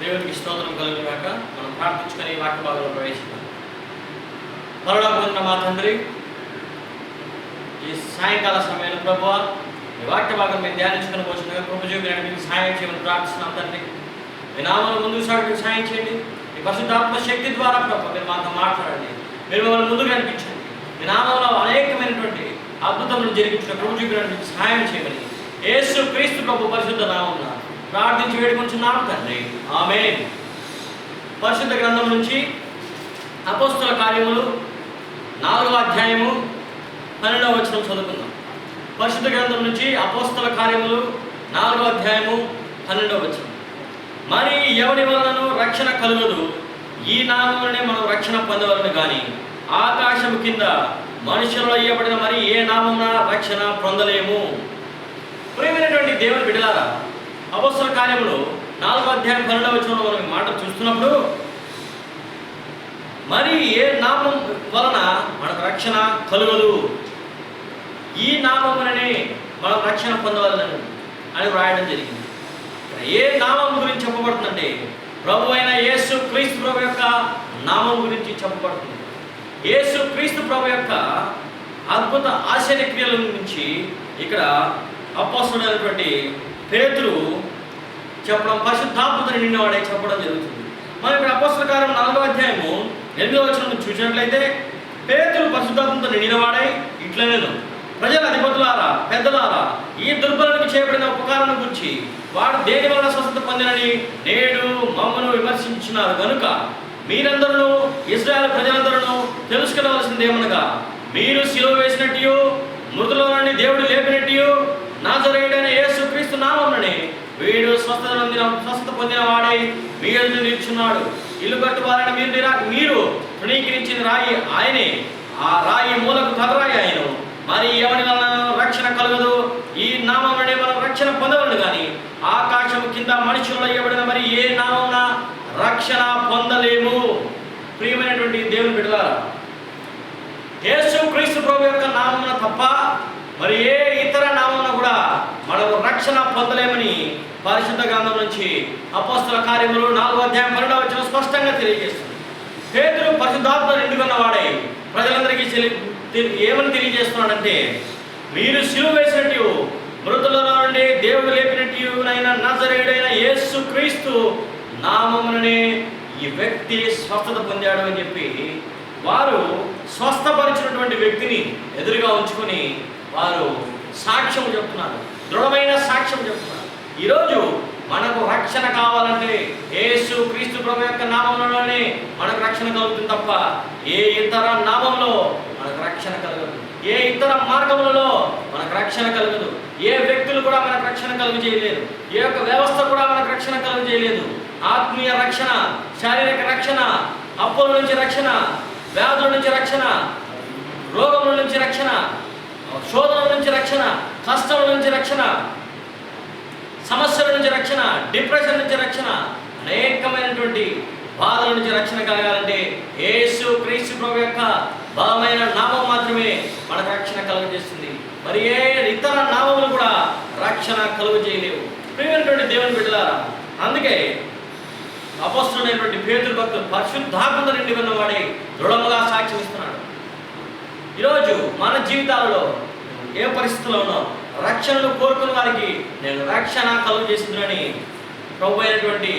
దేవునికి స్తోత్రం కలుగును గాక. మనం ప్రార్థించుకొని వాక్య భాగంలో ప్రవేశిద్దాం. పరలోకమందున్న మా తండ్రి, ఈ సాయంకాల సమయంలో ప్రభువా ఈ వాక్య భాగం మేము ధ్యానించుకుని పోతుండగా కృప చూపిన మీకు సహాయం చేయమని ప్రార్థిస్తున్నాం తండ్రి. మీ నామంలో ముందుకు సాగుకు సహాయం చేయండి. మీ పరిశుద్ధాత్మ శక్తి ద్వారా ప్రభు మీరు మాతో మాట్లాడండి. మీరు మమ్మల్ని ముందుకు నడిపించండి. మీ నామంలో అనేకమైనటువంటి అద్భుతములు జరిగించిన కృప చూపిన మీకు సహాయం చేయమని యేసు క్రీస్తు ప్రభు పరిశుద్ధ నామమున ప్రార్థించి వేడుకొంచున్నాము తండ్రి. ఆమేన్. పరిశుద్ధ గ్రంథం నుంచి అపోస్తల కార్యములు 4వ అధ్యాయము 12వ వచనం చదువుకుందాం. పరిశుద్ధ గ్రంథం నుంచి అపోస్తల కార్యములు 4వ అధ్యాయము 12వ వచనం. మరి ఎవరి వలనను రక్షణ కలుగదు, ఈ నామమునే మనం రక్షణ పొందవలను కానీ ఆకాశము కింద మనుషులలో ఇవ్వబడిన మరి ఏ నామమున రక్షణ పొందలేము. ప్రియమైనటువంటి దేవుని బిడ్డలారా, అపోస్తల కార్యములు 4వ అధ్యాయం 12వ వచనంలో మనం ఈ మాట చూస్తున్నప్పుడు మరి ఏ నామం వలన మనకు రక్షణ కలుగదు, ఈ నామముననే మనం రక్షణ పొందవలను అని వ్రాయడం జరిగింది. ఏ నామం గురించి చెప్పబడుతుందంటే ప్రభు అయిన యేసు క్రీస్తు ప్రభు యొక్క నామం గురించి చెప్పబడుతుంది. యేసు క్రీస్తు ప్రభు యొక్క అద్భుత ఆశ్చర్యక్రియల గురించి ఇక్కడ అపోస్తలుడైనటువంటి పేతురు చెప్పడం, పరిశుద్ధాత్మతో నిండినవాడే చెప్పడం జరుగుతుంది. మనం ఇక్కడ అపోస్తల కార్యం 4వ అధ్యాయము 8వ వచనం చూసినట్లయితే పేతురు పరిశుద్ధాత్మతో నిండినవాడై ఇట్లనేను, ప్రజల అధిపతులారా పెద్దలారా, ఈ దుర్బలకు చేయబడిన ఉపకారం గురించి వాడు దేని వలన స్వస్థత పొందినని నేడు మమ్మను విమర్శించున్నారు కనుక మీరందరూ ఇశ్రాయేలు ప్రజలందరూ తెలుసుకునవలసిందేమనగా మీరు సిలువ వేసినట్టు మృతుల నుండి దేవుడు లేపినట్టు నాజరేయుడైన యేసు క్రీస్తు నామముననే వీడు స్వస్థత పొందిన వాడై మీ ఎదుట నిల్చున్నాడు. ఇల్లు కట్టువారని మీరు తృణీకరించిన రాయి ఆయనే, ఆ రాయి మూలకు తలరాయి ఆయన. మరి ఎవరి వలన రక్షణ కలగదు, ఈ నామమునే మనం రక్షణ పొందవలను కానీ ఆకాశం కింద మనుషుల్లో ఇవ్వబడిన మరి ఏ నామమున రక్షణ పొందలేము. ప్రియమైనటువంటి దేవుని బిడ్డలారా, యేసు క్రీస్తు ప్రభు యొక్క నామమున తప్ప మరి ఏ ఇతర నామమున కూడా మనము రక్షణ పొందలేమని పరిశుద్ధ గ్రంథం నుంచి అపోస్తల కార్యములు 4వ అధ్యాయం 12వ వచనం స్పష్టంగా తెలియజేస్తుంది. పేతురు పరిశుద్ధాత్మ నిండుకున్న వాడై ప్రజలందరికీ ఏమని తెలియజేస్తున్నాడంటే, మీరు సిలువ వేసినట్టు మృతులలో నుండి దేవుడు లేపినట్టునైనా నజరేయుడైన యేసు క్రీస్తు నామముననే ఈ వ్యక్తి స్వస్థత పొందాడు అని చెప్పి వారు స్వస్థపరిచినటువంటి వ్యక్తిని ఎదురుగా ఉంచుకొని వారు సాక్ష్యం చెప్తున్నారు, దృఢమైన సాక్ష్యం చెప్తున్నారు. ఈరోజు మనకు రక్షణ కావాలంటే యేసు క్రీస్తు ప్రభు యొక్క నామంలోనే మనకు రక్షణ కలుగుతుంది తప్ప ఏ ఇతర నామంలో మనకు రక్షణ కలగదు, ఏ ఇతర మార్గములలో మనకు రక్షణ కలగదు. ఏ వ్యక్తులు కూడా మనకు రక్షణ కలుగు చేయలేదు, ఏ యొక్క వ్యవస్థ కూడా మనకు రక్షణ కలుగు చేయలేదు. ఆత్మీయ రక్షణ, శారీరక రక్షణ, అప్పుల నుంచి రక్షణ, వ్యాధుల నుంచి రక్షణ, రోగముల నుంచి రక్షణ, శోధనల నుంచి రక్షణ, కష్టముల నుంచి రక్షణ, సమస్యల నుంచి రక్షణ, డిప్రెషన్ నుంచి రక్షణ, అనేకమైనటువంటి బాధల నుంచి రక్షణ కలగాలంటే యేసు క్రీస్తు ప్రభు యొక్క బలమైన నామం మాత్రమే మనకు రక్షణ కలుగజేస్తుంది. మరి ఏ ఇతర నామములు కూడా రక్షణ కలుగు చేయలేవు. ప్రియమైనటువంటి దేవుని బిడ్డలారా, అందుకే అపోస్తలుడైనటువంటి పేతురు భక్తుడు పరిశుద్ధాత్మతో నిండి ఉన్నవాడే దృఢముగా సాక్ష్యం ఇస్తున్నాడు. ఈరోజు మన జీవితాలలో ఏ పరిస్థితుల్లో ఉన్నాం, రక్షణను కోరుకున్న వారికి నేను రక్షణ కలుగు చేస్తుందని ప్రభు అయినటువంటి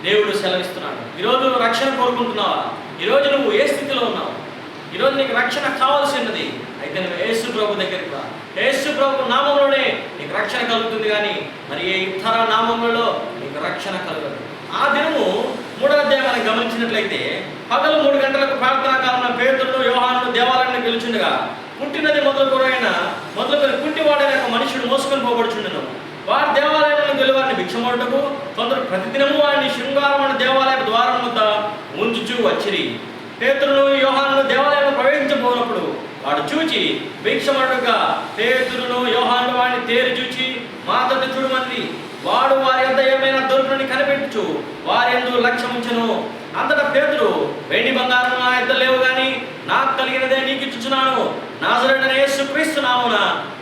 దేవుడు సెలవిస్తున్నాడు. ఈరోజు నువ్వు రక్షణ కోరుకుంటున్నావా? ఈరోజు నువ్వు ఏ స్థితిలో ఉన్నావు? ఈరోజు నీకు రక్షణ కావాల్సినది అయితే నువ్వు యేసు ప్రభు దగ్గరికి రా. యేసు ప్రభు నామంలోనే నీకు రక్షణ కలుగుతుంది కానీ మరి ఏ ఇతర నామములలో నీకు రక్షణ కలగదు. ఆ దినము 3వ అధ్యాయం మనం గమనించినట్లయితే పగలు 3 గంటలకు ప్రార్థనా కాలంలో పేతురును యోహానును దేవాలయాన్ని గెలుచుండగా పుట్టినది మొదలుకొని కుంటివాడైన ఒక మనుషుడు మోసుకొని పోబడుచుండెను. వారి దేవాలయంలో గెలువారిని భిక్షమాడుటకు కొందరు ప్రతిదినము వారిని శృంగారమైన దేవాలయ ద్వారం వద్ద ఉంచుచూ వచ్చిరి. పేతురును యోహానును దేవాలయంలో ప్రవేశించబోనప్పుడు వాడు చూచి భిక్షమాడుగా పేతురును యోహాను వాడిని తేరి చూచి మాతోటి చూడమంది. వాడు వారి వద్ద ఏమైనా దొరుకునని కనిపెట్టుచు వారి యందు లక్ష్యముంచెను. అంతటా పేతురు, వెండి బంగారం నా యొద్ద లేవు గాని నాకు కలిగినదే నీకు ఇచ్చుచున్నాను. నాజరేయుడైన యేసు క్రీస్తు నామమున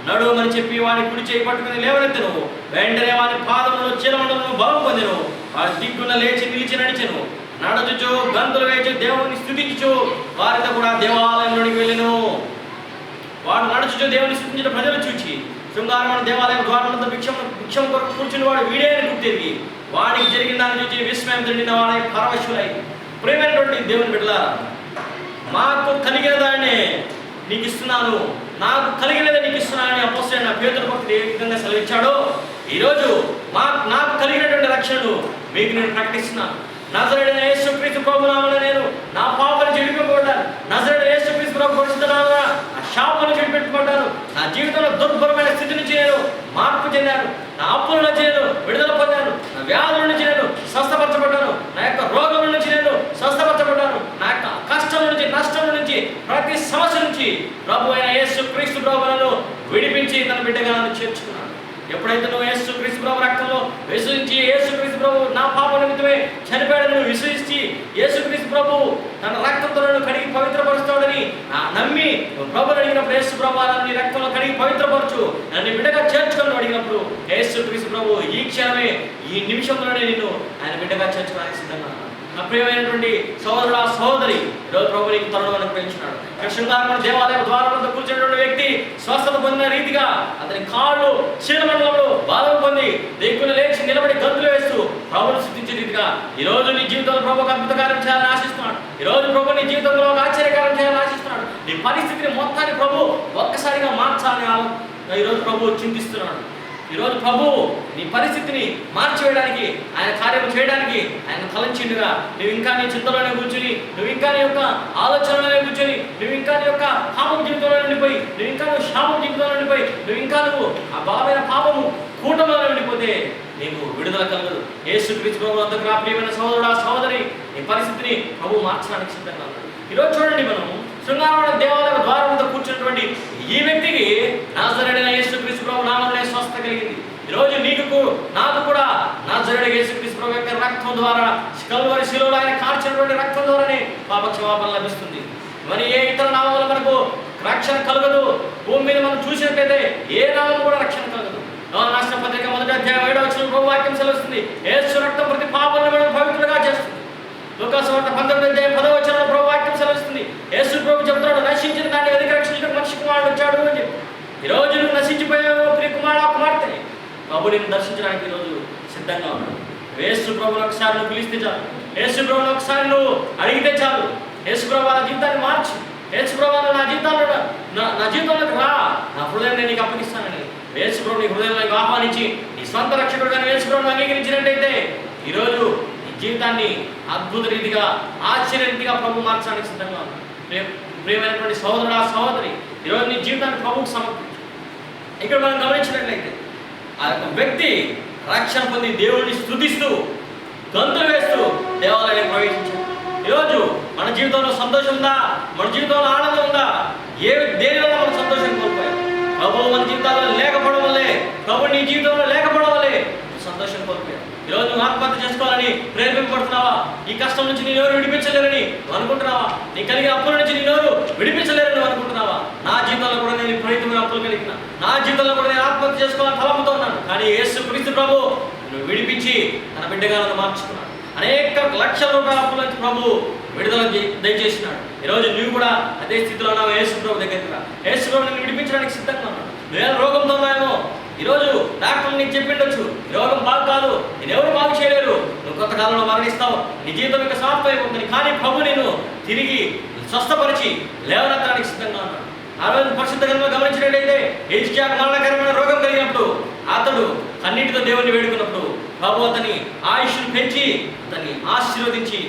నడువమని చెప్పి వాని కుడి చేయి పట్టుకుని లేవనెత్తెను. వెంటనే వాని పాదములను చీలమండలను బలం పొందెను. వారి దిగ్గున లేచి నిలిచి నడిచెను. నడుచుచు గంతులు వేచి దేవుని స్తుతించుచు వారితో కూడా దేవాలయంలోనికి వెళ్ళెను. వాడు నడుచుచు దేవుని స్తుతించిన ప్రజలు చూచి శృంగారమైన దేవాలయం ద్వారములందు భిక్షం కొరకు కూర్చుని వాడు వీడే అని గుర్తిరిగి వాడికి జరిగిన దాన్ని చూసి విస్మయం చెందిన వాడే పరవశులై. ప్రేమైనటువంటి దేవుని బిడ్డలారా, మాకు కలిగిన దాన్ని నీకు ఇస్తున్నాను, నాకు కలిగినది నీకు ఇస్తున్నానని అపోస్తలుడైన పేతురు భక్తుడు ఏ విధంగా సెలవిచ్చాడో ఈరోజు నాకు కలిగినటువంటి రక్షణను మీకు నేను ప్రకటిస్తున్నాను. నజరేయుడైన యేసుక్రీస్తు ప్రభు నామమున నేను నా పాపాలను విడిపింపబడ్డాను. నజరేయుడైన యేసుక్రీస్తు ప్రభు పరిశుద్ధ నామమున నా శాపాలను విడిపింపబడ్డాను. నా జీవితంలో దుర్భరమైన స్థితి నుంచి నేను మార్పు చెందాను. నా అప్పుల నుంచి నేను విడుదల పొందాను. నా వ్యాధుల నుంచి నేను స్వస్థపరచబడ్డాను. నా యొక్క రోగం నుంచి నేను స్వస్థపరచబడ్డాను. నా యొక్క కష్టం నుంచి, నష్టం నుంచి, ప్రతి సమస్య నుంచి ప్రభు అయిన యేసుక్రీస్తు ప్రభువును విడిపించి తన బిడ్డగా నన్ను చేర్చుకున్నాను. ఎప్పుడైతే నువ్వు యేసుక్రీస్తు ప్రభు రక్తంలో విశ్వసించి యేసుక్రీస్తు ప్రభు నా పాప నిమిత్తమే చనిపోయాడని విశ్వసించి యేసుక్రీస్తు ప్రభు తన రక్తంతో కడిగి పవిత్రపరుస్తాడని నమ్మి ప్రభుని అడిగినప్పుడు యేసు ప్రభు నీ రక్తంలో కడిగి పవిత్రపరచు, నన్ను బిడ్డగా చేర్చుకొని అడిగినప్పుడు యేసుక్రీస్తు ప్రభు ఈ క్షణమే ఈ నిమిషంలోనే నిన్ను ఆయన బిడ్డగా చేర్చుకోవడానికి సిద్ధంగా ఉన్నాడు. నా ప్రియమైనటువంటి సోదరుడు సహోదరి, ఈరోజు ప్రభు నీకు తరుణం అనుగ్రహించినాడు. శృంగారమైన దేవాలయం ద్వారంలో కూర్చున్నటువంటి వ్యక్తి స్వస్థత పొందిన రీతిగా అతని కాళ్ళు శీలమండలంలో బాధలు పొంది దిక్కులు లేచి నిలబడి గంతులు వేస్తూ ప్రభుని స్తుతించే రీతిగా ఈరోజు నీ జీవితంలో ప్రభు అద్భుత కార్యం చేయాలని ఆశిస్తున్నాడు. ఈరోజు ప్రభు నీ జీవితంలో ఒక ఆశ్చర్యకార్యం చేయాలని ఆశిస్తున్నాడు. నీ పరిస్థితిని మొత్తాన్ని ప్రభు ఒక్కసారిగా మార్చాలని ఈరోజు ప్రభు చింతిస్తున్నాడు. ఈరోజు ప్రభు నీ పరిస్థితిని మార్చివేయడానికి, ఆయన కార్యం చేయడానికి ఆయన తలంచిండుగా. నువ్వు ఇంకా నీ చింతలోనే కూర్చుని, నువ్వు ఇంకా నీ యొక్క ఆలోచనలోనే కూర్చొని, నువ్వు ఇంకా నీ యొక్క పాపం జీవితంలో ఉండిపోయి, నువ్వు ఇంకా నువ్వు శాపం జీవితంలో ఉండిపోయి, నువ్వు ఇంకా నువ్వు ఆ బలమైన పాపము కూటంలో ఉండిపోతే నీకు విడుదల కలగదు. యేసుక్రీస్తు ప్రభు వద్దకు రా ప్రియమైన సహోదరుడా సహోదరి, నీ పరిస్థితిని ప్రభు మార్చడానికి సిద్ధంగా ఉన్నాడు. ఈరోజు చూడండి, మనం శృంగారమైన దేవాలయ ద్వారం వద్ద కూర్చున్నటువంటి ఈ వ్యక్తికి నజరేయుడైన యేసుక్రీస్తు ప్రభు నామమున స్వస్థత కలిగింది. ఈరోజు నీకు నాకు కూడా నజరేయుడైన యేసుక్రీస్తు ప్రభు యొక్క రక్తం ద్వారా, కల్వరి శిలువలో ఆయన కార్చినటువంటి రక్తం ద్వారానే పాప క్షమాపణ లభిస్తుంది. మరి ఏ ఇతర నామములు మనకు రక్షణ కలగదు. భూమి మీద మనం చూసినట్లయితే ఏ నామం కూడా రక్షణ కలగదు. నాశన పత్రిక 1వ అధ్యాయం 7వ వచనం ప్రభు వాక్యం సెలవుస్తుంది, యేసు రక్తం ప్రతి పాపాలను మనం పవిత్రంగా చేస్తుంది. లూకాసు వార్త 19వ అధ్యాయం 10వ వచనంలో ప్రభు వాక్యం సెలవుస్తుంది, యేసు ప్రభు చెప్తున్నాడు, నశించిన దాన్ని వెతికి రక్షించడానికి మనిషి కుమారుడు వచ్చాడు అని చెప్పి. ఈరోజు నువ్వు నశించిపోయావు ప్రియ కుమారుడు కుమార్తె, ప్రభు నిన్ను దర్శించడానికి ఈరోజు సిద్ధంగా ఉన్నాడు. యేసు ప్రభుని ఒకసారి నువ్వు పిలిస్తే చాలు, యేసు ప్రభుని ఒకసారి నువ్వు అడిగితే చాలు. యేసు ప్రభు నా జీవితాన్ని మార్చు, యేసు ప్రభు నా జీవితంలోకి రా, నా హృదయాన్ని నీకు అప్పగిస్తానని యేసు ప్రభు నీ హృదయంలోకి ఆహ్వానించి నీ స్వంత రక్షకుడుగా యేసు ప్రభుని అంగీకరించినట్టయితే ఈరోజు నీ జీవితాన్ని అద్భుత రీతిగా, ఆశ్చర్య రీతిగా ప్రభు మార్చడానికి సిద్ధంగా ఉన్నాడు. ప్రియమైనటువంటి సహోదరుడా సహోదరి, ఈరోజు నీ జీవితాన్ని ప్రభువుకు సమర్పించు. ఇక్కడ మనం గమనించినట్లయితే ఆ యొక్క వ్యక్తి రక్షణ పొంది దేవుడిని స్తుతిస్తూ గంతులు వేస్తూ దేవాలయాన్ని ప్రవేశించాడు. ఈరోజు మన జీవితంలో సంతోషం ఉందా? మన జీవితంలో ఆనందం ఉందా? దేని వల్ల మనం సంతోషం కోల్పోయాం? ప్రభు మన జీవితాల్లో లేకపోవడం వల్లే, ప్రభు నీ జీవితంలో లేకపోవడం వల్లే సంతోషం కోల్పోయాం. ఈరోజు నువ్వు ఆత్మహత్య చేసుకోవాలని ప్రేరేపింపబడుతున్నావా? ఈ కష్టం నుంచి నేను ఎవరు విడిపించలేరని అనుకుంటున్నావా? నీ కలిగిన అప్పుల నుంచి నేను ఎవరు విడిపించలేరని అనుకుంటున్నావా? నా జీవితంలో కూడా నేను విపరీతమైన అప్పులు కలిగిన, నా జీవితంలో కూడా నేను ఆత్మహత్య చేసుకోవాలని తలంపుతో ఉన్నాను. కానీ యేసుక్రీస్తు ప్రభు నువ్వు విడిపించి తన బిడ్డగా నన్ను మార్చుకున్నాడు. అనేక లక్షల రూపాయల అప్పుల నుంచి ప్రభు విడుదల దయచేసినాడు. ఈరోజు నువ్వు కూడా అదే స్థితిలో ఉన్నావు. యేసు ప్రభు దగ్గరికి రా. యేసు ప్రభు నిన్ను విడిపించడానికి సిద్ధంగా ఉన్నాడు. నువ్వేం రోగంతో ఉన్నాయేమో, ఈరోజు డాక్టర్లు నీకు చెప్పిండొచ్చు, ఈ రోగం బాగు కాదు, నేను ఎవరు బాగు చేయలేరు, నువ్వు కొంతకాలంలో మరణిస్తావు, నీ జీవితం ఇంకా సమాప్తం అయిపోతుంది. కానీ ప్రభు నేను తిరిగి స్వస్థపరిచి లేవనెత్తడానికి సిద్ధంగా ఉన్నాడు. ఆ రోజు పరిశుద్ధ గ్రంథంలో గమనించినట్లయితే హిజ్కియాకు మరణకరమైన రోగం కలిగినప్పుడు అతడు కన్నీటితో దేవుణ్ణి వేడుకున్నప్పుడు ప్రభు అతని ఆయుష్ను పెంచి అతన్ని ఆశీర్వదించి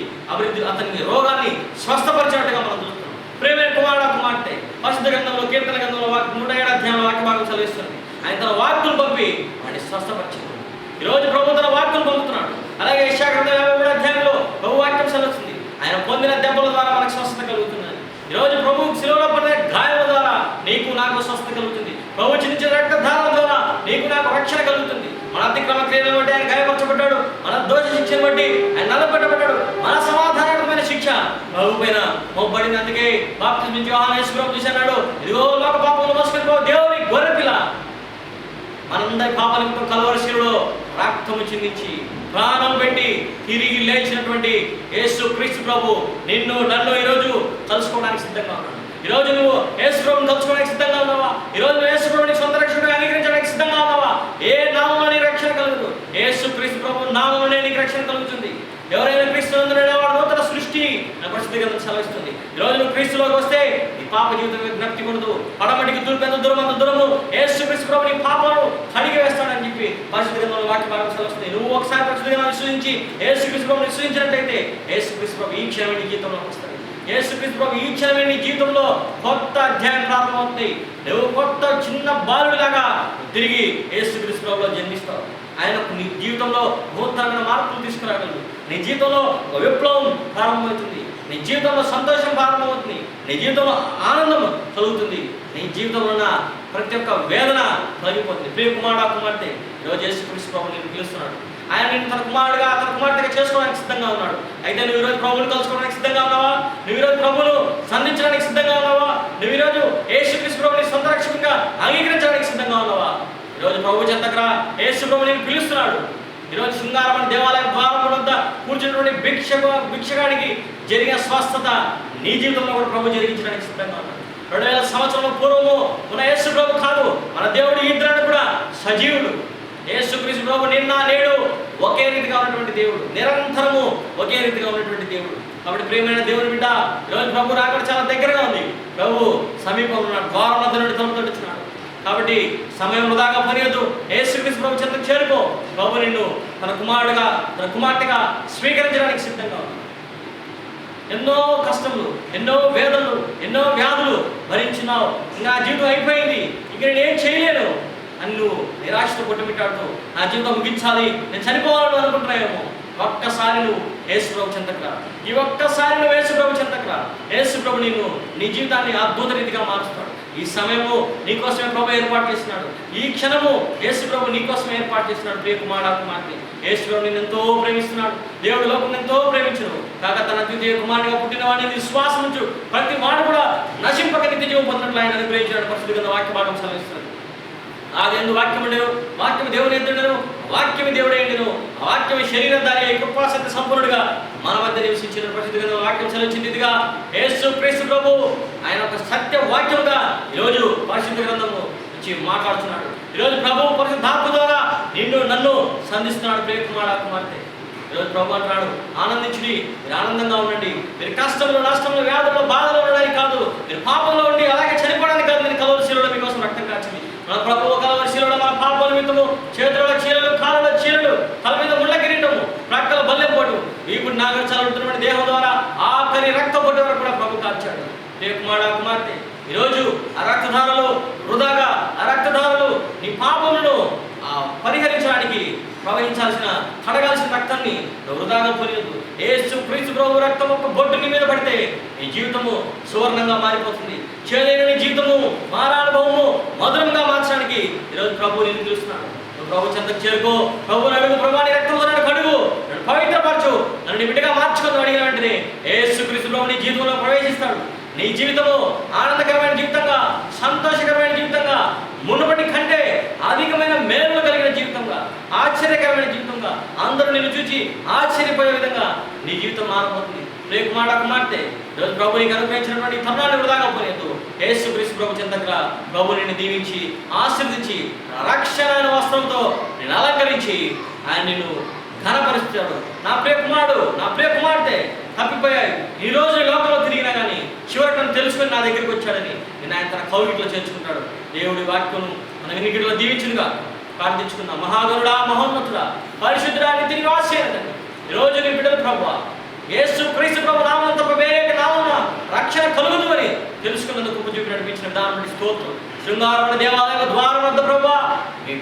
అతని రోగాన్ని స్వస్థపరిచినట్టుగా మనం చూస్తున్నాం. ప్రేమైన కుమారుడు కుమార్తె పరిశుద్ధ గ్రంథంలో కీర్తన గ్రంథంలో 107వ అధ్యాయంలో వాక్య భాగం చదివిస్తుంది. ఆయన తన వాక్కులు పంపి వాడిని స్వస్థపరిచాడు. ఈరోజు ప్రభు తన వాక్కులు పంపుతున్నాడు. అలాగే యెషయా గ్రంథం 53వ అధ్యాయంలో ప్రభు వాక్యం చదువుతుంది, ఆయన పొందిన దెబ్బల ద్వారా మనకు స్వస్థత కలుగుతున్నది. ఈరోజు ప్రభు శిలువలో పడిన గాయాల ద్వారా నీకు నాకు స్వస్థత కలుగుతుంది. ప్రభు చిందించిన రక్తధారల ద్వారా నీకు నాకు రక్షణ కలుగుతుంది. మన అతిక్రమ క్రియలను బట్టి ఆయన గాయపరచబడ్డాడు, మన దోష శిక్షను బట్టి ఆయన నలబెట్టబడ్డాడు. మన సమాధానకరమైన శిక్ష ప్రభు పైన మోపబడింది. అందుకే బాప్తిస్మం ఇచ్చి యోహాను యేసు ప్రభు చూశాడు, ఇదిగో లోక పాపములు మోసుకొని దేవుని గొర్రెపిల్ల మనందరి పాపాలతో కల్వరి శిలువలో రక్తము చిందించి ప్రాణం పెట్టి తిరిగి లేచినటువంటి యేసు క్రీస్తు ప్రభు నిన్ను నన్ను ఈరోజు కలుసుకోవడానికి సిద్ధంగా ఉన్నాడు. ఈరోజు నువ్వు యేసు ప్రభుని కలుసుకోవడానికి సిద్ధంగా ఉన్నావా? ఈరోజు నువ్వు యేసు ప్రభుని సొంత రక్షకుడిగా అంగీకరించడానికి సిద్ధంగా ఉన్నావా? ఏ నామములో నీకు రక్షణ కలుగుతుంది? యేసు క్రీస్తు ప్రభు నామములోనే నీకు రక్షణ కలుగుతుంది. ఎవరైనా క్రీస్తునందున వాడు నూతన సృష్టి నా పరిశుద్ధ గ్రంథం సెలవిస్తుంది. ఈరోజు నువ్వు క్రీస్తులోకి వస్తే నీ పాప జీవితం జ్ఞప్తి ఉండదు. పడమటికి తూర్పెంత దూరం అంత దూరము యేసు క్రీస్తు ప్రభు నీ పాపను కడిగి వేస్తాడని చెప్పి పరిశుద్ధ గ్రంథంలో వాక్య భాగం సెలవిస్తుంది. నువ్వు ఒకసారి పరిశుద్ధ గ్రంథాన్ని విశ్వసించి యేసు క్రీస్తు ప్రభుని విశ్వసించినట్లయితే యేసు క్రీస్తు ప్రభు ఈ క్షణమే నీ జీవితంలో వస్తాడు. యేసు క్రీస్తు ప్రభు ఈ క్షణమే నీ జీవితంలో కొత్త అధ్యాయం ప్రారంభమవుతుంది. నువ్వు కొత్త చిన్న బాలుడిలాగా తిరిగి యేసు క్రీస్తు ప్రభులో జన్మిస్తావు. ఆయన నీ జీవితంలో నూతనమైన మార్పులు తీసుకురాగలడు. నీ జీవితంలో ఒక విప్లవం ప్రారంభమవుతుంది. నీ జీవితంలో సంతోషం ప్రారంభమవుతుంది. నీ జీవితంలో ఆనందం కలుగుతుంది. నీ జీవితంలో ఉన్న ప్రతి ఒక్క వేదన తొలగిపోతుంది. ప్రియ కుమారుడా కుమార్తె, ఈరోజు యేసు క్రీస్తు ప్రభు నిన్ను పిలుస్తున్నాడు. ఆయన నిన్ను తన కుమారుడుగా తన కుమార్తెగా చేసుకోవడానికి సిద్ధంగా ఉన్నాడు. అయితే నువ్వు ఈరోజు ప్రభువుని కలుసుకోవడానికి సిద్ధంగా ఉన్నావా? నువ్వు ఈరోజు ప్రభువును సంధించడానికి సిద్ధంగా ఉన్నావా? నువ్వు ఈరోజు యేసు క్రీస్తు ప్రభుని సొంత రక్షకునిగా అంగీకరించడానికి సిద్ధంగా ఉన్నావా? ఈరోజు ప్రభు చెంతకు రా. యేసు ప్రభు నిన్ను పిలుస్తున్నాడు. ఈరోజు శృంగారం దేవాలయం ద్వారం వద్ద కూర్చున్నటువంటి భిక్షగాడికి జరిగిన స్వస్థత నీ జీవితంలో కూడా ప్రభు జరిగించడానికి సిద్ధంగా ఉన్నాడు. 2000 సంవత్సరాల పూర్వము ఉన్న యేసు ప్రభు కాదు, మన దేవుడు ఇద్దరు కూడా సజీవుడు. యేసు క్రీస్తు ప్రభు నిన్న నేడు ఒకే రీతిగా ఉన్నటువంటి దేవుడు, నిరంతరము ఒకే రీతిగా ఉన్నటువంటి దేవుడు. కాబట్టి ప్రియమైన దేవుని బిడ్డ, ఈరోజు ప్రభు రాకడ చాలా దగ్గరగా ఉంది. ప్రభు సమీపంలో ఉన్నాడు, ద్వారం వద్ద నుండి తలుపు తట్టుచున్నాడు. కాబట్టి సమయం వృధాగా పనియొద్దు. యేసు క్రీస్తు ప్రభు చెంతకు చేరుకో. ప్రభు నిన్ను తన కుమారుడుగా తన కుమార్తెగా స్వీకరించడానికి సిద్ధంగా ఉన్నాడు. ఎన్నో కష్టములు, ఎన్నో వేదనలు, ఎన్నో వ్యాధులు భరించినావు. ఇంకా జీవితం అయిపోయింది, ఇంక నేనేం చేయలేను అని నువ్వు నిరాశతో కొట్టుమిట్టాడుతూ నా జీవితం ముగించాలి, నేను చనిపోవాలని అనుకుంటున్నాయేమో. ఒక్కసారి నువ్వు యేసు ప్రభు చెంతకు రా. ఈ ఒక్కసారి నువ్వు యేసు ప్రభు చెంతకు రా. యేసు ప్రభు నిన్ను నీ జీవితాన్ని అద్భుత రీతిగా మారుస్తాడు. ఈ సమయము నీకోసమే ప్రభు ఏర్పాటు చేస్తున్నాడు. ఈ క్షణము యేసు ప్రభు నీకోసం ఏర్పాటు చేస్తున్నాడు. ప్రియ కుమారుడా కుమార్తె, యేసు ప్రభు నిన్ను ఎంతో ప్రేమిస్తున్నాడు. దేవుడు లోకం ఎంతో ప్రేమించును కాక తన ద్వితీయ కుమారుడిగా పుట్టిన వాడిని విశ్వాసం ఉంచు ప్రతి వాడు కూడా నశింపక నిత్య జీవం పొందినట్లు ఆయన అనుగ్రహించాడు. పరిశుద్ధ గ్రంథ వాక్య భాగం సెలవిస్తుంది. ఆదియందు వాక్యం ఉండెను, వాక్యము దేవుని ఎదుండెను, వాక్యము దేవుడే ఉండెను, ఆ వాక్యము శరీరధారి అయి కృపాసక్తి సంపూర్ణుడుగా మన మధ్య నివసించిన పరిశుద్ధ గ్రంథ వాక్యం సెలవించింది. ఇదిగా యేసు క్రీస్తు ప్రభు ఆయన ఒక సత్య వాక్యముగా ఈరోజు పరిశుద్ధ గ్రంథము వచ్చి మాట్లాడుతున్నాడు. ఈరోజు ప్రభు పరిశుద్ధాత్మ ద్వారా నిన్ను నన్ను సంధిస్తున్నాడు. ప్రియ కుమారుడా కుమార్తె, ఈరోజు ప్రభు అంటున్నాడు, ఆనందించుడి, మీరు ఆనందంగా ఉండండి. మీరు కష్టంలో నష్టంలో వ్యాధుల్లో బాధలో ఉండడానికి కాదు, మీరు పాపంలో ఉండి అలాగే చనిపోవడానికి కాదు. నేను కల్వరి శిలువలో మీకోసం రక్తం కాచింది. మన ప్రభువు కల్వరి శిలువలో మన పాపాల నిమిత్తము చేతులలో చీలలు, కాళ్ళలో చీలలు, తల మీద ముళ్ళ కిరీటము, ప్రక్కల బల్లెం పొట్టు, ఇప్పుడు నాగరిచాలంటున్నటువంటి దేహం ద్వారా ఆఖరి రక్త పొట్టు వరకు కూడా ప్రభు కాల్చాడు. ప్రియ కుమారుడా కుమార్తె, ఈరోజు ఆ రక్తధారలు వృధాగా, ఆ రక్తధారలు నీ పాపములను పరిహరించడానికి ప్రవహించాల్సిన కడగాల్సిన రక్తాన్ని వృధాగా పోయొద్దు. యేసు క్రీస్తు ప్రభు రక్తం ఒక బొట్టు నీ మీద పడితే నీ జీవితము సువర్ణంగా మారిపోతుంది. చేదైన నీ జీవితము మారానుభవము మధురంగా మార్చడానికి ఈరోజు ప్రభు నేను పిలుస్తున్నాడు. నువ్వు ప్రభు చెంతకు చేరుకో. ప్రభు అడుగు, ప్రభు నీ రక్తంతో నన్ను కడుగు, నన్ను పవిత్రపరచు, నన్ను నీ బిడ్డగా మార్చుకొని అడిగిన వెంటనే యేసు క్రీస్తు ప్రభు నీ జీవితంలో ప్రవేశిస్తాడు. నీ జీవితము ఆనందకరమైన జీవితంగా, సంతోషకరమైన జీవితంగా, మునుపటి కంటే అధికమైన మేలు కలిగిన జీవితంగా, ఆశ్చర్యకరమైన జీవితంగా, అందరూ నిన్ను చూచి ఆశ్చర్యపోయే విధంగా నీ జీవితం మారిపోతుంది. ప్రియ కుమారుడా కుమార్తె, ఈరోజు ప్రభు నీకు అనుగ్రహించినటువంటి తరుణాన్ని వృధాగా పోలేదు. యేసు క్రీస్తు ప్రభు చెంతకు రా. ప్రభు నిన్ను దీవించి ఆశీర్వదించి రక్షణ వస్త్రంతో నేను అలంకరించి ఆయన నిన్ను ఘనపరుస్తాడు. నా ప్రియ కుమారుడు, నా ప్రియ కుమార్తె, తప్పిపోయాయి ఈ రోజు ఈ లోకంలో తిరిగినా కానీ చివరికి నన్ను తెలుసుకొని నా దగ్గరికి వచ్చాడని నేను ఆయన తన కౌగిట్లో చేర్చుకుంటాడు. దేవుడి వాక్యం మన వినికిడిలో దీవించునుగా ప్రార్థించుకుందాం. మహాగరుడా, మహోన్నతుడా, పరిశుద్ధుడా, నిత్య నివాసేనండి. ఈరోజు నీ బిడ్డలు ప్రభువా, యేసు క్రీస్తు ప్రభు నామం తప్ప వేరే నామమున రక్షణ కలుగుదు అని తెలుసుకున్నందుకు ఉపజీవి నడిపించిన విధానం నుండి స్తోత్రం. శృంగారముల దేవాలయ ద్వారం వద్ద ప్రభువా మీ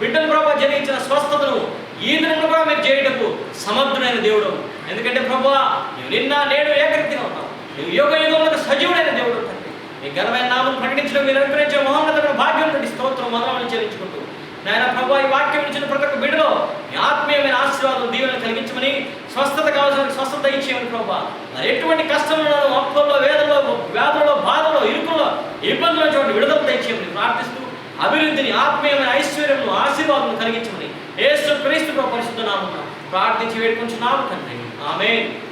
బిడ్డలు ప్రభు జరిగించిన స్వస్థతను ఈ దినంలో కూడా మీరు చేయటకు సమర్థుడైన దేవుడు. ఎందుకంటే ప్రభువా నువ్వు నిన్న నేడు ఏకరీతిగా ఉన్నావు. నువ్వు యుగ యుగములకు సజీవుడైన దేవుడు తండ్రి. మీ ఘనమైన నామం ప్రకటించడం, మీరు అనుగ్రహించే మహోన్నతమైన భాగ్యం నుండి స్తోత్రం మొదలమని చెల్లించుకుంటూ నాయన ప్రభువా ఈ వాక్యం ఇచ్చిన ప్రతి ఒక్క బిడ్డలో మీ ఆత్మీయమైన ఆశీర్వాదం దీవెనలు కలిగించమని, స్వస్థత కావాల్సిన స్వస్థత ఇచ్చేయమని ప్రభువా. మరి ఎటువంటి కష్టంలో, అప్పుల్లో, వేదనలో, వ్యాధుల్లో, బాధలో, ఇరుకుల్లో, ఇబ్బందుల చోటు విడుదల తెచ్చేయమని ప్రార్థిస్తూ అభివృద్ధిని, ఆత్మీయమైన ఐశ్వర్యమును, ఆశీర్వాదం కలిగించమని యేసు క్రీస్తు పరిశుద్ధ నామమున ప్రార్థించి వేడుకొంచున్నాము తండ్రి. ఆమేన్.